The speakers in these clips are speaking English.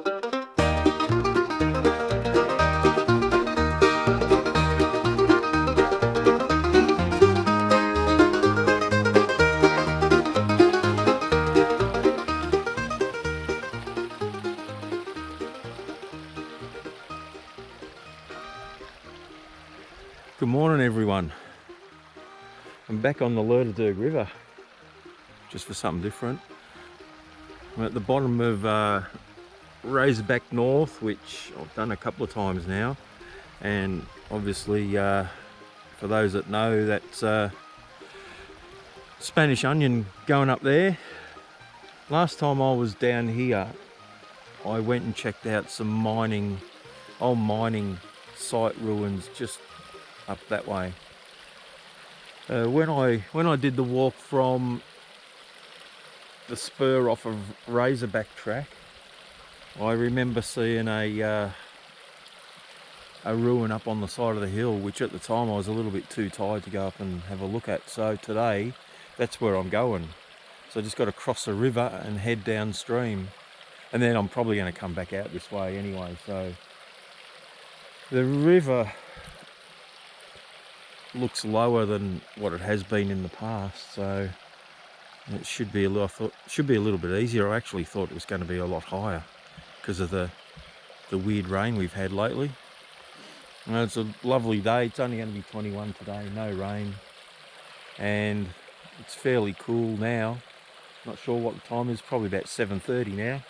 Good morning everyone. I'm back on the Lerderderg River, just for something different. I'm at the bottom of Razorback North, which I've done a couple of times now, and obviously for those that know, that's Spanish Onion going up there. Last time I was down here, I went and checked out some old mining site ruins just up that way. When I did the walk from the spur off of Razorback track, I remember seeing a ruin up on the side of the hill, which at the time I was a little bit too tired to go up and have a look at. So today, that's where I'm going. So I just got to cross the river and head downstream, and then I'm probably going to come back out this way anyway. So the river looks lower than what it has been in the past, so it should be a little bit easier. I actually thought it was going to be a lot higher because of the weird rain we've had lately. It's a lovely day. It's only going to be 21 today, no rain, and it's fairly cool now. Not sure what the time is, probably about 7:30 now.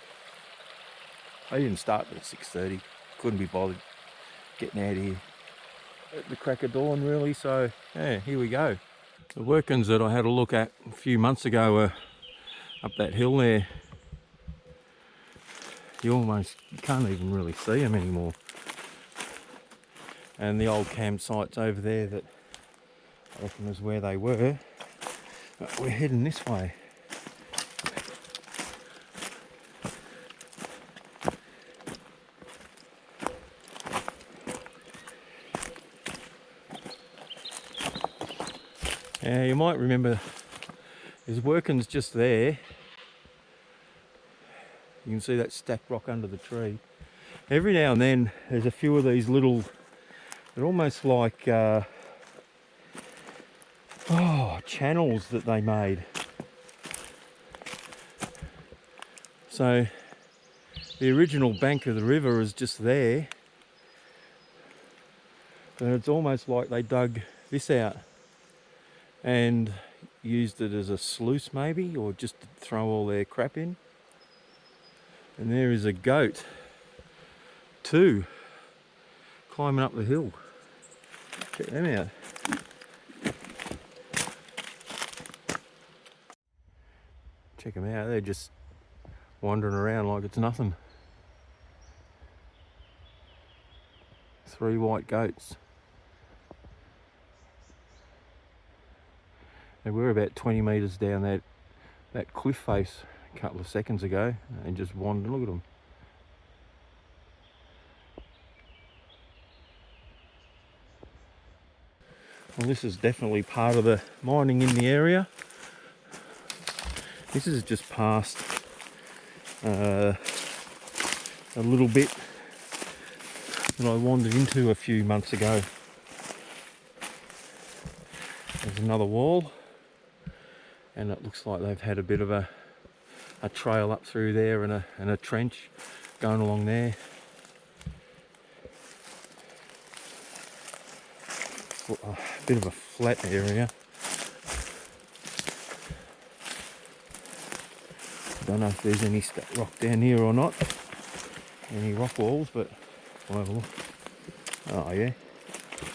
I didn't start at 6:30, couldn't be bothered getting out of here at the crack of dawn really, so yeah, here we go. The workings that I had a look at a few months ago were up that hill there. You can't even really see them anymore. And the old campsites over there that I reckon is where they were. But we're heading this way. Yeah, you might remember there's workings just there. You can see that stacked rock under the tree. Every now and then there's a few of these little, they're almost like channels that they made. So the original bank of the river is just there, but it's almost like they dug this out and used it as a sluice maybe, or just to throw all their crap in. And there is a goat too, climbing up the hill. Check them out. Check them out, they're just wandering around like it's nothing. 3 white goats. They were about 20 metres down that cliff face a couple of seconds ago, and just wandered. Look at them. Well, this is definitely part of the mining in the area. This is just past a little bit that I wandered into a few months ago. There's another wall, and it looks like they've had a bit of a trail up through there, and a trench going along there. A bit of a flat area. Don't know if there's any rock down here or not, any rock walls, but I'll have a look. Oh yeah,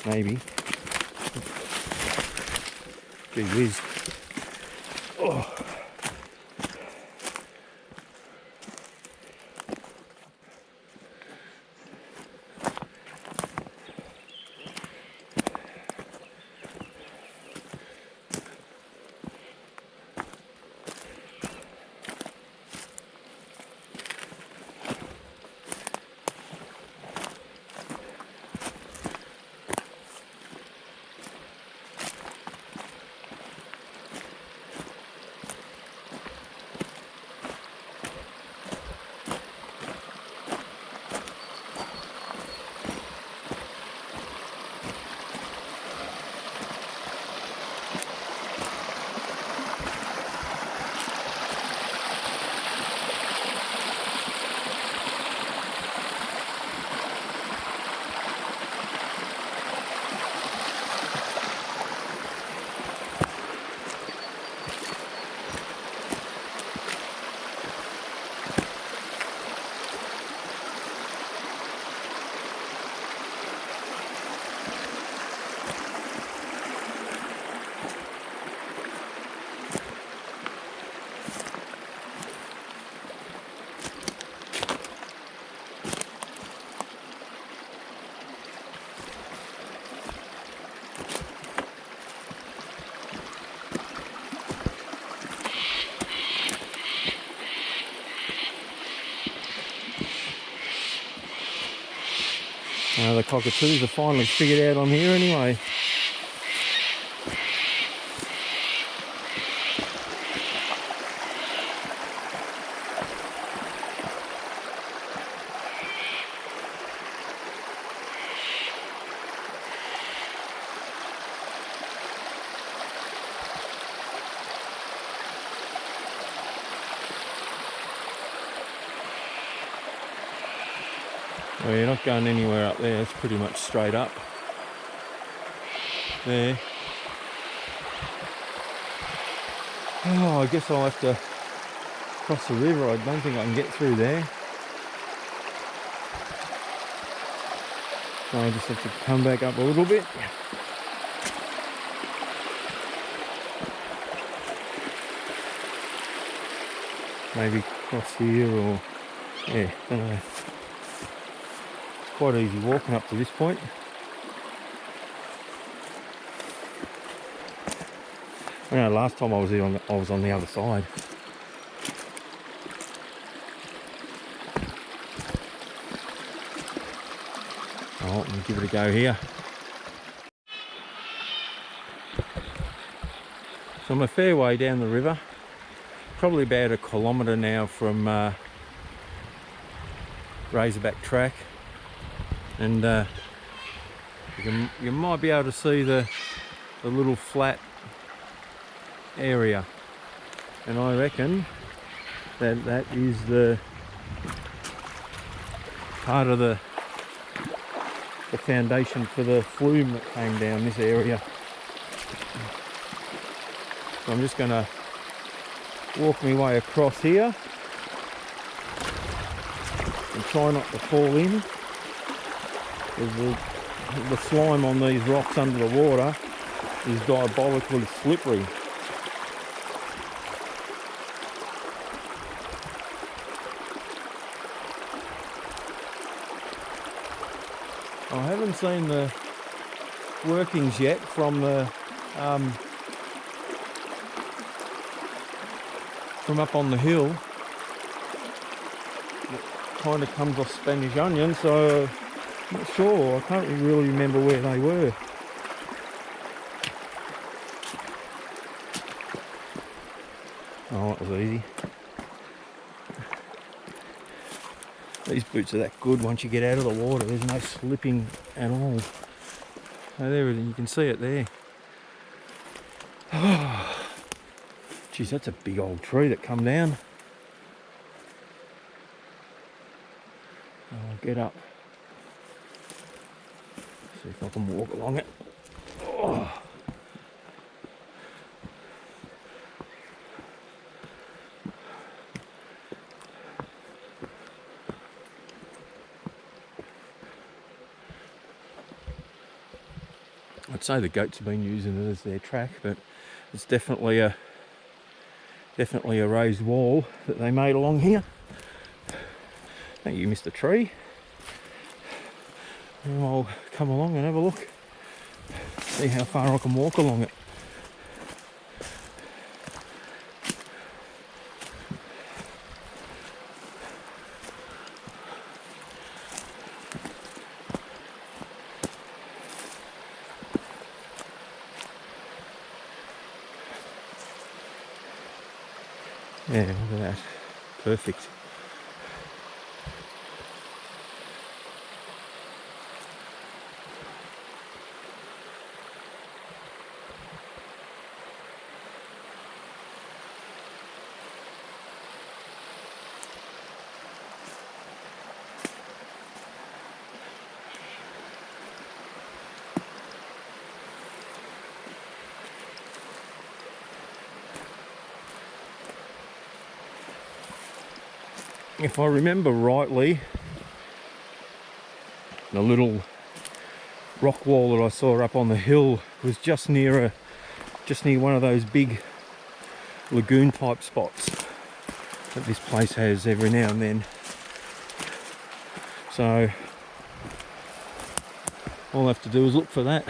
maybe. Gee whiz. Oh. The cockatoos have finally figured out I'm here anyway. Well, you're not going anywhere up there, it's pretty much straight up. There. Oh, I guess I'll have to cross the river. I don't think I can get through there. So I just have to come back up a little bit. Maybe cross here or, yeah, don't know. It's quite easy walking up to this point. I know last time I was here, I was on the other side. Oh, let me give it a go here. So I'm a fair way down the river, probably about 1 kilometre now from Razorback Track, and you might be able to see the little flat area, and I reckon that is the part of the foundation for the flume that came down this area. So I'm just going to walk my way across here and try not to fall in, because the slime on these rocks under the water is diabolically slippery. I haven't seen the workings yet from the from up on the hill. It kind of comes off Spanish Onion, so I'm not sure. I can't really remember where they were. Oh, that was easy. These boots are that good once you get out of the water. There's no slipping at all. So there, you can see it there. Geez, that's a big old tree that come down. I'll get up. See if I can walk along it. Oh. I'd say the goats have been using it as their track, but it's definitely a raised wall that they made along here. I think you missed a tree. And I'll come along and have a look, see how far I can walk along it. Yeah, look at that. Perfect. If I remember rightly, the little rock wall that I saw up on the hill was just near one of those big lagoon type spots that this place has every now and then. So all I have to do is look for that.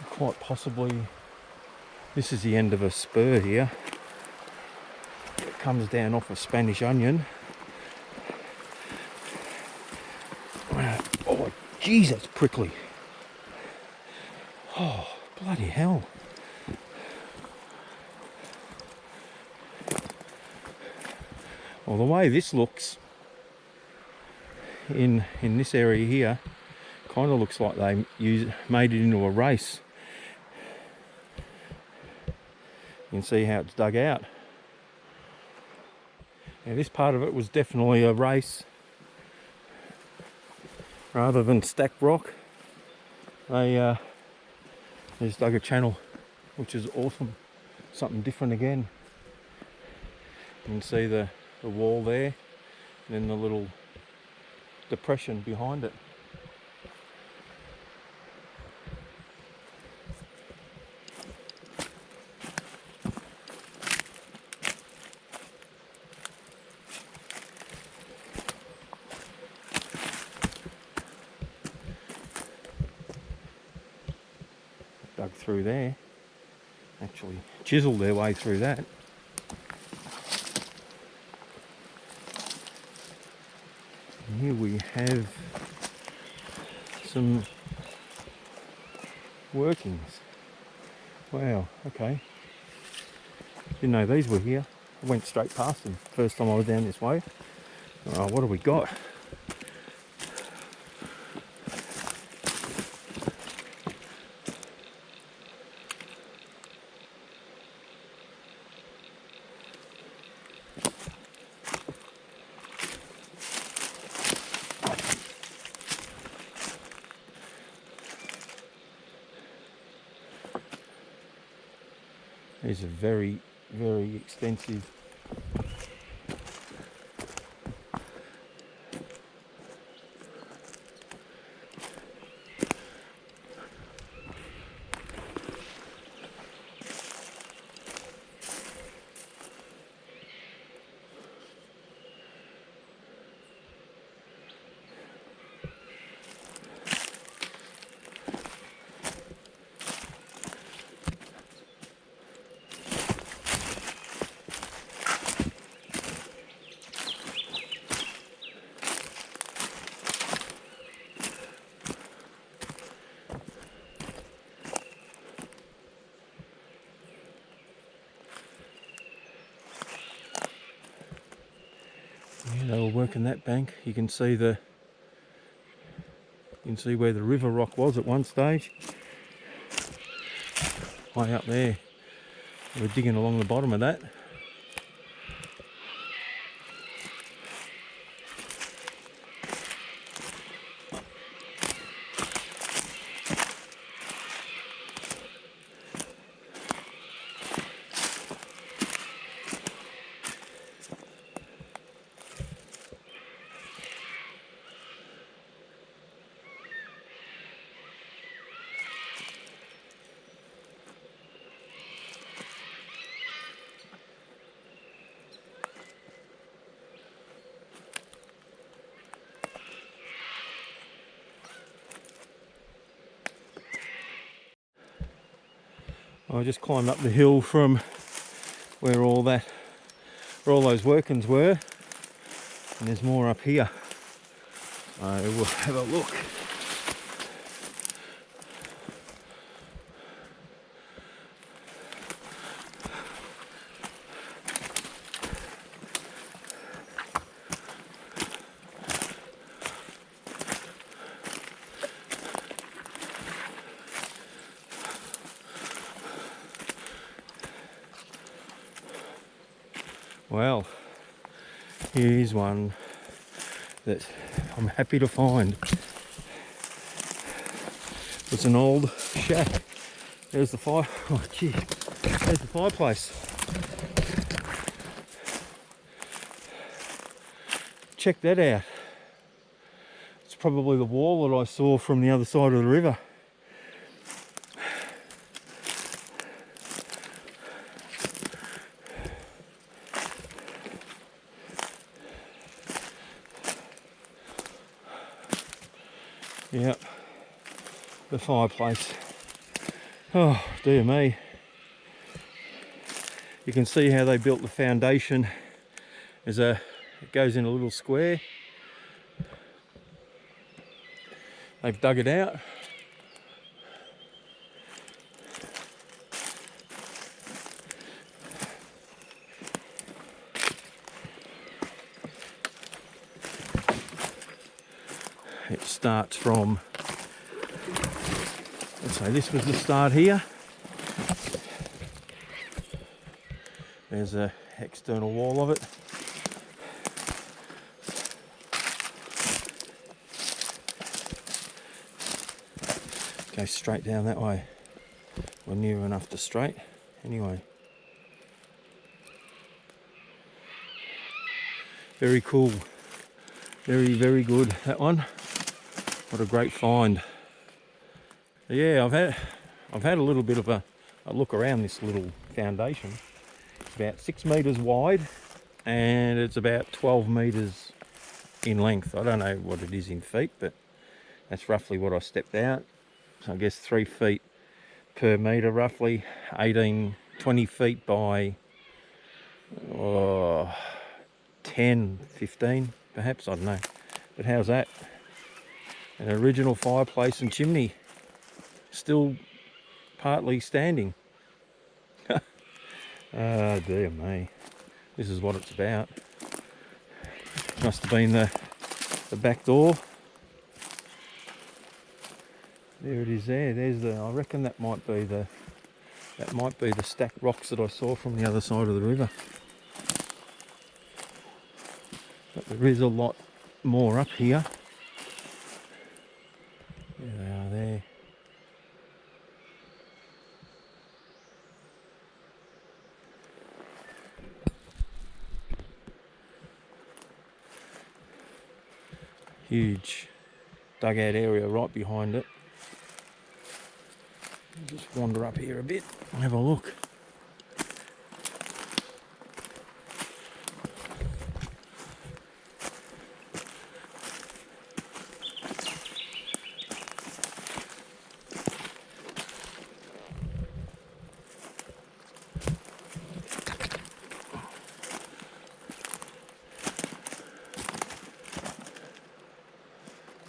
Quite possibly this is the end of a spur here. comes down off a Spanish onion. Oh, geez, that's prickly. Oh, bloody hell. Well, the way this looks in this area here, kind of looks like they made it into a race. You can see how it's dug out. Now, this part of it was definitely a race. Rather than stacked rock, they just dug a channel, which is awesome. Something different again. You can see the wall there, and then the little depression behind it. Dug through there, actually chiseled their way through that. And here we have some workings. Wow, okay. Didn't know these were here. I went straight past them first time I was down this way. Oh, what have we got? These are very, very extensive. Yeah, they were working that bank. You can see where the river rock was at one stage. Way up there. We're digging along the bottom of that. I just climbed up the hill from where all those workings were, and there's more up here. So we'll have a look. Well, here's one that I'm happy to find. It's an old shack. There's the fire. Oh, gee. There's the fireplace. Check that out. It's probably the wall that I saw from the other side of the river. Yep, the fireplace. Oh, dear me. You can see how they built the foundation it goes in a little square. They've dug it out. It starts from, let's say this was the start here. There's an external wall of it. Go straight down that way. We're near enough to straight. Anyway. Very cool. Very, very good, that one. What a great find. Yeah, I've had a little bit of a look around this little foundation. It's about 6 metres wide and it's about 12 metres in length. I don't know what it is in feet, but that's roughly what I stepped out. So I guess 3 feet per metre, roughly 18, 20 feet by 10, 15 perhaps, I don't know. But how's that? An original fireplace and chimney, still partly standing. Oh dear me, this is what it's about. Must have been the back door. There it is there. There's the, I reckon that might be the stacked rocks that I saw from the other side of the river. But there is a lot more up here. There they are there. Huge dugout area right behind it. I'll just wander up here a bit and have a look.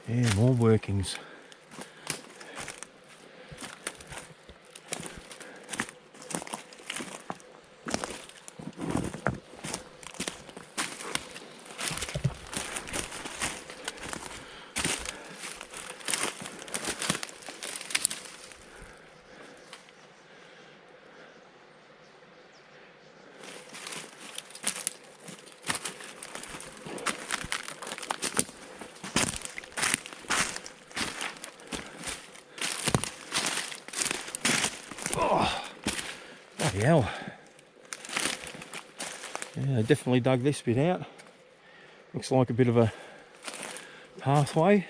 Yeah, more workings. Bloody hell. Yeah, they definitely dug this bit out. Looks like a bit of a pathway.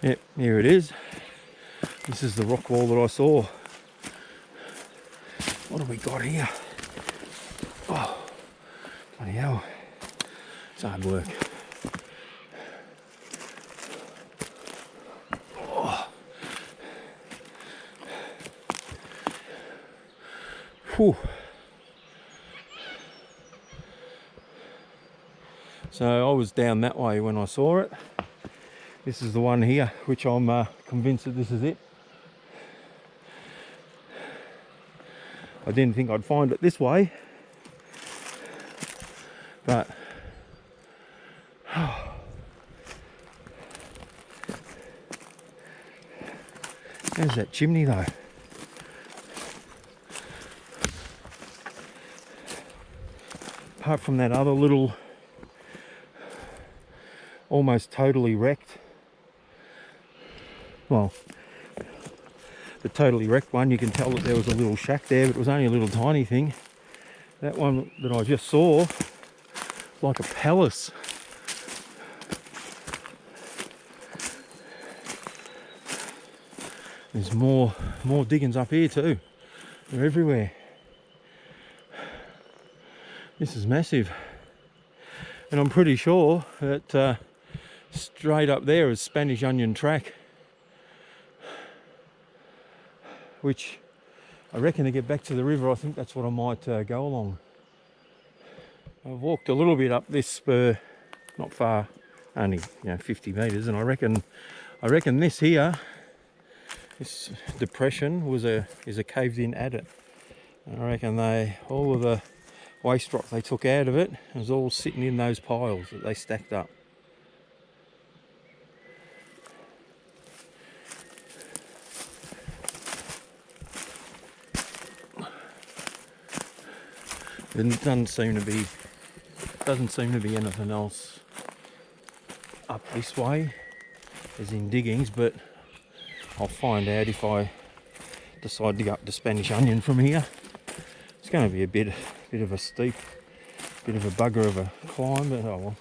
Yep, here it is. This is the rock wall that I saw. What have we got here? Oh, bloody hell. It's hard work. Oh. Whew. So I was down that way when I saw it. This is the one here, which I'm convinced that this is it. I didn't think I'd find it this way, but there's that chimney though. Apart from that other little, almost totally wrecked, well, the totally wrecked one, you can tell that there was a little shack there, but it was only a little tiny thing. That one that I just saw, like a palace. There's more diggings up here too. They're everywhere. This is massive. And I'm pretty sure that straight up there is Spanish onion track, which I reckon to get back to the river, I think that's what I might go along. I've walked a little bit up this spur, not far, only 50 metres, and I reckon this here, this depression is a caved in adit. And I reckon all of the waste rock they took out of it was all sitting in those piles that they stacked up. There doesn't seem to be anything else up this way, as in diggings, but I'll find out if I decide to go up to Spanish Onion from here. It's going to be a bit of a steep, bit of a bugger of a climb, but oh well.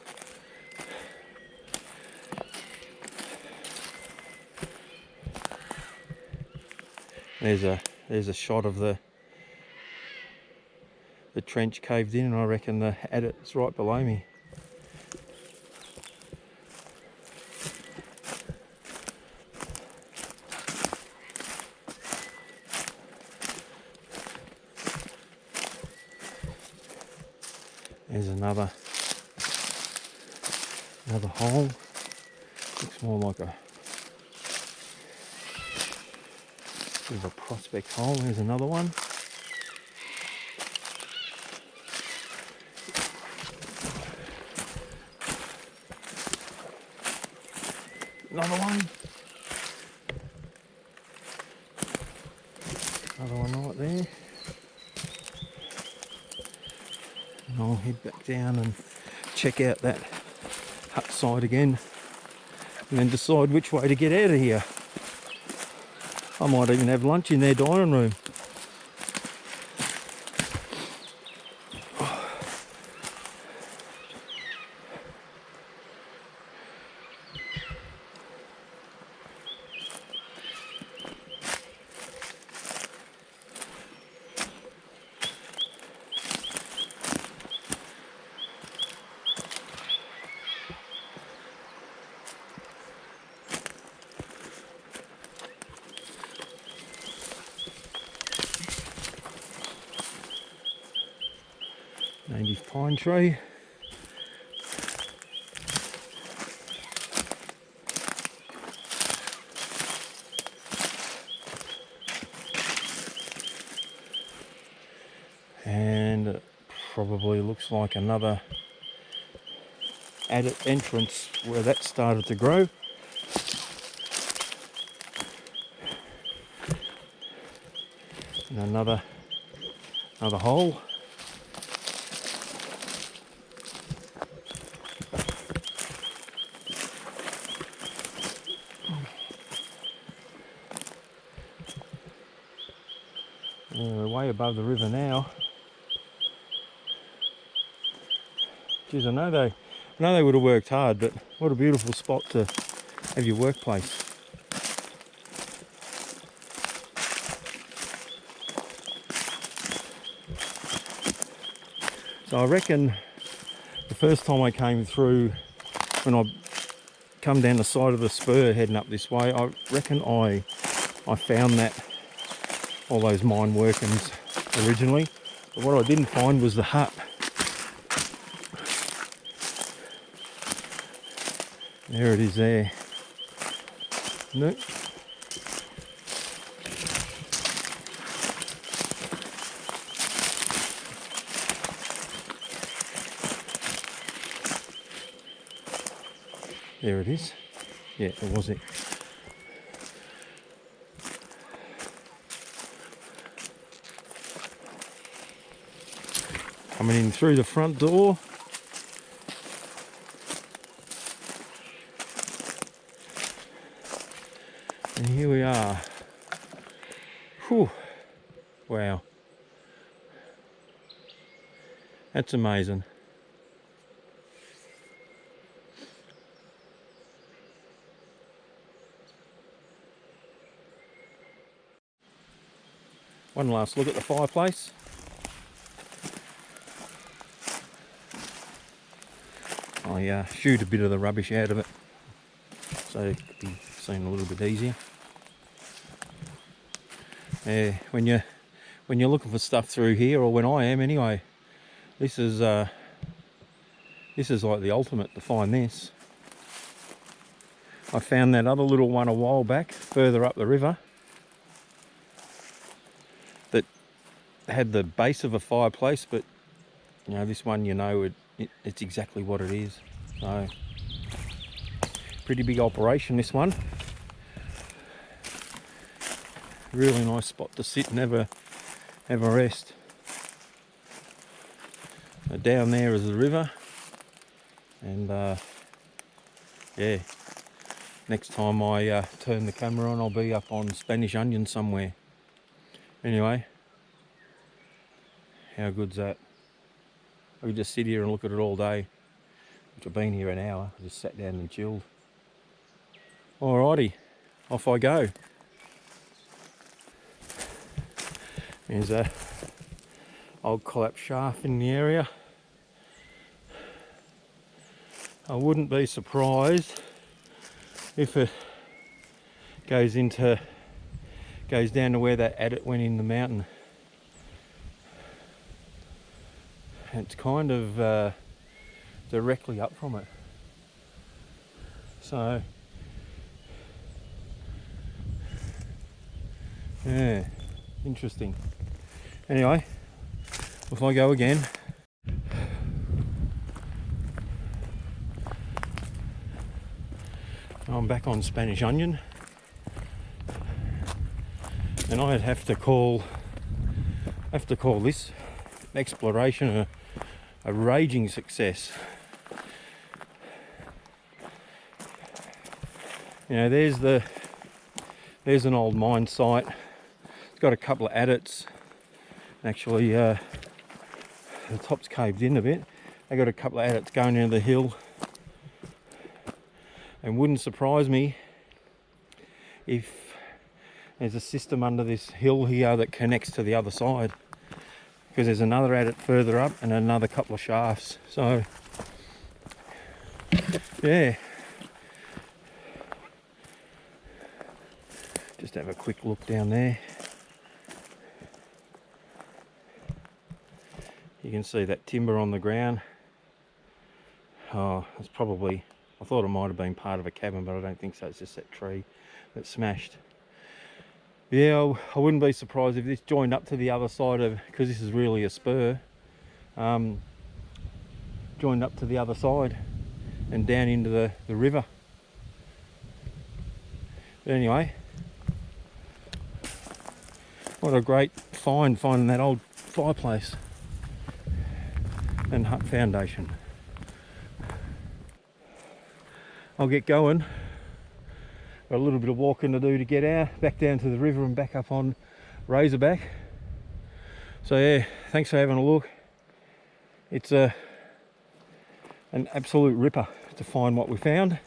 There's a shot of the trench caved in, and I reckon the adit's right below me. There's another hole. Looks more like a bit of a prospect hole. There's another one. Another one. Another one right there. And I'll head back down and check out that hut side again, and then decide which way to get out of here. I might even have lunch in their dining room. Native pine tree. And it probably looks like another adit entrance where that started to grow. And another hole. We're way above the river now. Geez, I know they would have worked hard, but what a beautiful spot to have your workplace. So I reckon the first time I came through, when I come down the side of the spur heading up this way, I reckon I found all those mine workings originally, but what I didn't find was the hut. There it is there. Nope. There it is. Yeah, it was it. Coming in through the front door. And here we are. Whew. Wow. That's amazing. One last look at the fireplace. I shoot a bit of the rubbish out of it, so it could be seen a little bit easier. Yeah, when you're looking for stuff through here, or when I am anyway, this is like the ultimate to find this. I found that other little one a while back, further up the river, that had the base of a fireplace, but you know, this one, you know, it's exactly what it is. So, pretty big operation, this one. Really nice spot to sit and have a rest. So down there is the river, and yeah, next time I turn the camera on, I'll be up on Spanish Onion somewhere. Anyway, how good's that? I could just sit here and look at it all day, which I've been here an hour. I just sat down and chilled. Alrighty, off I go. There's a old collapsed shaft in the area. I wouldn't be surprised if it goes down to where that adit went in the mountain. It's kind of directly up from it. So yeah, interesting. Anyway, off I go again. I'm back on Spanish Onion, and I'd have to call this exploration a raging success. You know, there's an old mine site. It's got a couple of adits. Actually, the top's caved in a bit. They got a couple of adits going into the hill, and wouldn't surprise me if there's a system under this hill here that connects to the other side, because there's another adit further up and another couple of shafts. So yeah, just have a quick look down there. You can see that timber on the ground. Oh, it's probably, I thought it might have been part of a cabin, but I don't think so. It's just that tree that smashed. Yeah, I wouldn't be surprised if this joined up to the other side of, because this is really a spur, joined up to the other side and down into the river. But anyway, what a great find, finding that old fireplace and hut foundation. I'll get going. Got a little bit of walking to do to get out, back down to the river and back up on Razorback. So yeah, thanks for having a look. It's an absolute ripper to find what we found.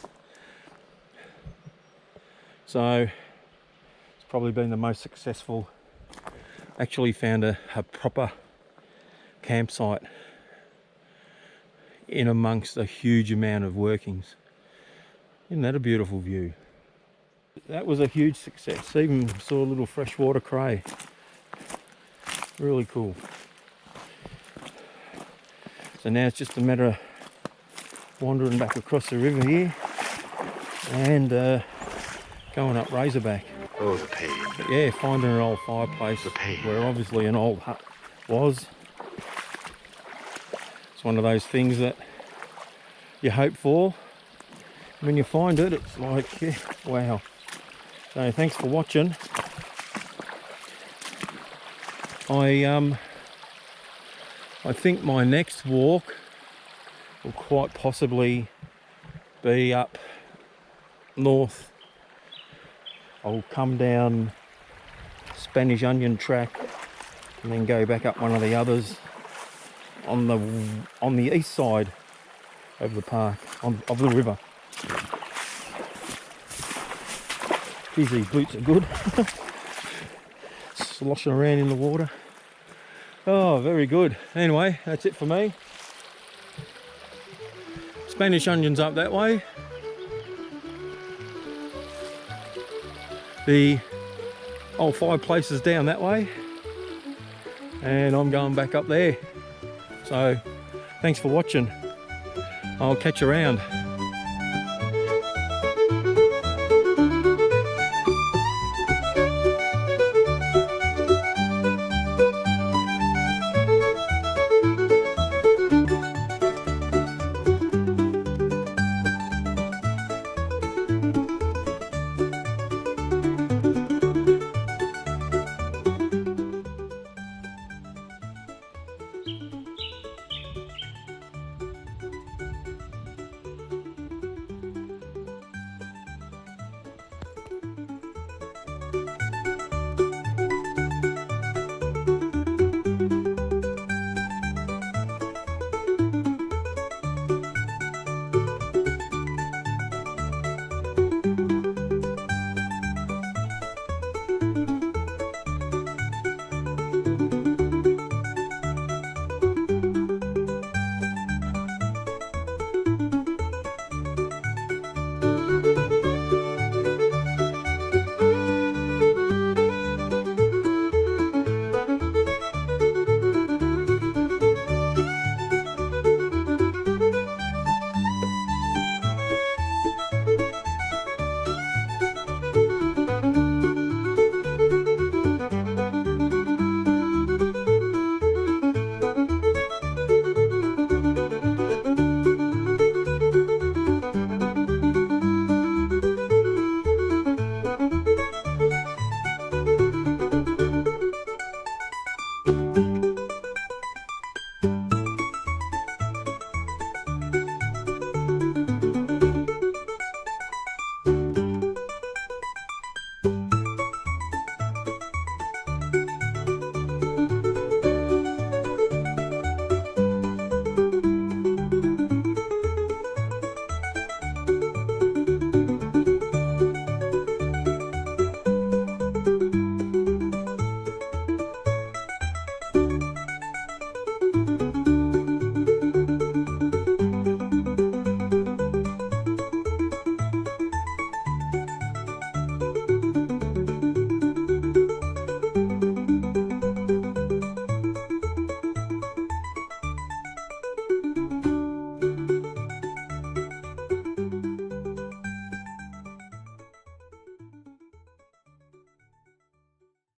So it's probably been the most successful. Actually found a proper campsite in amongst a huge amount of workings. Isn't that a beautiful view? That was a huge success. Even saw a little freshwater cray. Really cool. So now it's just a matter of wandering back across the river here and going up Razorback. Oh, the pain. But yeah, finding an old fireplace where obviously an old hut was. It's one of those things that you hope for. When you find it, it's like, yeah, wow. So thanks for watching. I think my next walk will quite possibly be up north. I'll come down Spanish Onion track and then go back up one of the others on the east side of the park, of the river. Geez, these boots are good. Sloshing around in the water. Oh, very good. Anyway, that's it for me. Spanish onions up that way. The old fireplace is down that way. And I'm going back up there. So thanks for watching. I'll catch you around.